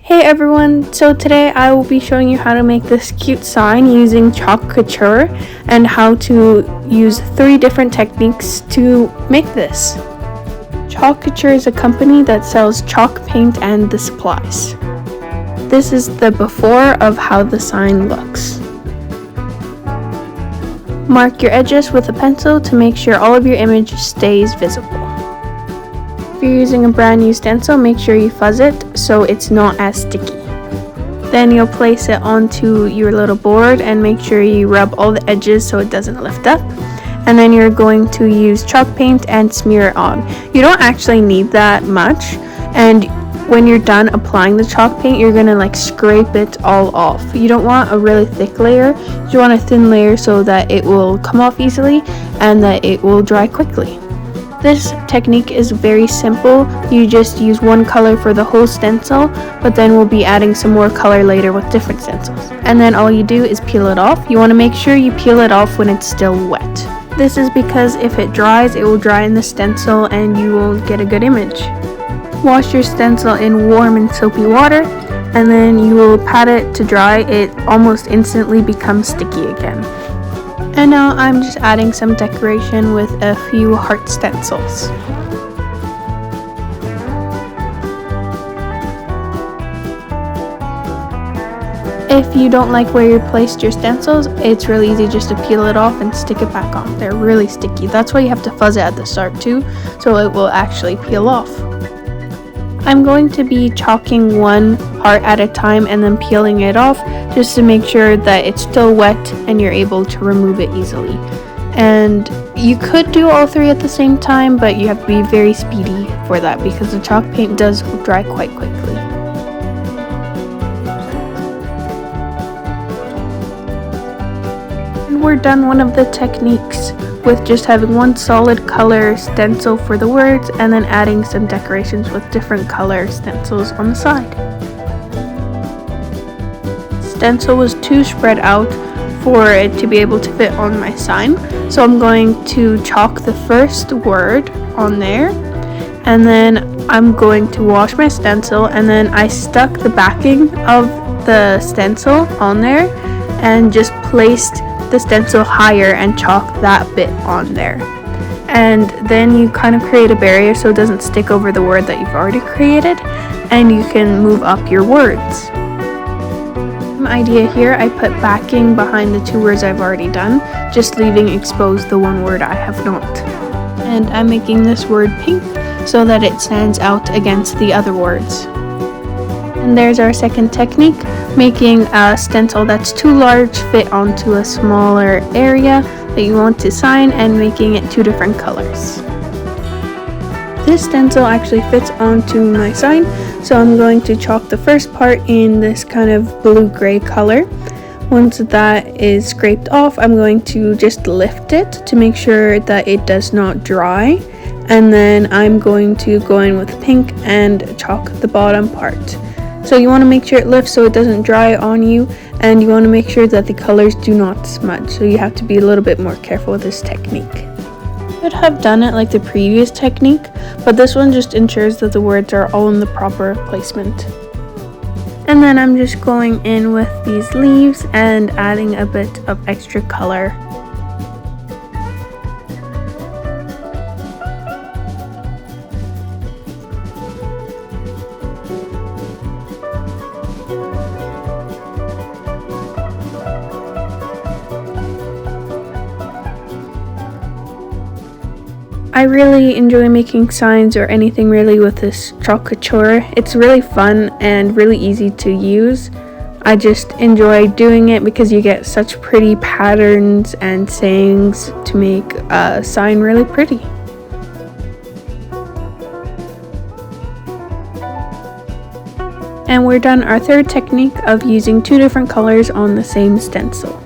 Hey everyone, so today I will be showing you how to make this cute sign using Chalk Couture and how to use 3 different techniques to make this. Chalk Couture is a company that sells chalk paint and the supplies. This is the before of how the sign looks. Mark your edges with a pencil to make sure all of your image stays visible. If you're using a brand new stencil, make sure you fuzz it so it's not as sticky. Then you'll place it onto your little board and make sure you rub all the edges so it doesn't lift up. And then you're going to use chalk paint and smear it on. You don't actually need that much, and when you're done applying the chalk paint, you're gonna scrape it all off. You don't want a really thick layer, you want a thin layer so that it will come off easily and that it will dry quickly. This technique is very simple. You just use one color for the whole stencil, but then we'll be adding some more color later with different stencils. And then all you do is peel it off. You want to make sure you peel it off when it's still wet. This is because if it dries, it will dry in the stencil and you won't get a good image. Wash your stencil in warm and soapy water, and then you will pat it to dry. It almost instantly becomes sticky again. And now I'm just adding some decoration with a few heart stencils. If you don't like where you placed your stencils, it's really easy just to peel it off and stick it back on. They're really sticky. That's why you have to fuzz it at the start too, so it will actually peel off. I'm going to be chalking one heart at a time and then peeling it off just to make sure that it's still wet and you're able to remove it easily. And you could do all 3 at the same time, but you have to be very speedy for that because the chalk paint does dry quite quickly. And we're done one of the techniques with just having one solid color stencil for the words and then adding some decorations with different color stencils on the side. Stencil was too spread out for it to be able to fit on my sign, so I'm going to chalk the first word on there, and then I'm going to wash my stencil, and then I stuck the backing of the stencil on there and just placed the stencil higher and chalk that bit on there. And then you kind of create a barrier so it doesn't stick over the word that you've already created, and you can move up your words. Idea here, I put backing behind the 2 words I've already done, just leaving exposed the 1 word I have not. And I'm making this word pink so that it stands out against the other words. And there's our second technique, making a stencil that's too large fit onto a smaller area that you want to sign and making it 2 different colors. This stencil actually fits onto my sign, so I'm going to chalk the first part in this kind of blue-gray color. Once that is scraped off, I'm going to just lift it to make sure that it does not dry, and then I'm going to go in with pink and chalk the bottom part. So you want to make sure it lifts so it doesn't dry on you, and you want to make sure that the colors do not smudge, so you have to be a little bit more careful with this technique. I could have done it like the previous technique, but this one just ensures that the words are all in the proper placement. And then I'm just going in with these leaves and adding a bit of extra color. I really enjoy making signs or anything really with this Chalk Couture. It's really fun and really easy to use. I just enjoy doing it because you get such pretty patterns and sayings to make a sign really pretty. And we're done our 3rd technique of using 2 different colors on the same stencil.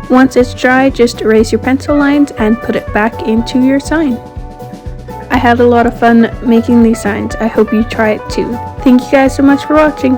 Once it's dry, just erase your pencil lines and put it back into your sign. I had a lot of fun making these signs. I hope you try it too. Thank you guys so much for watching.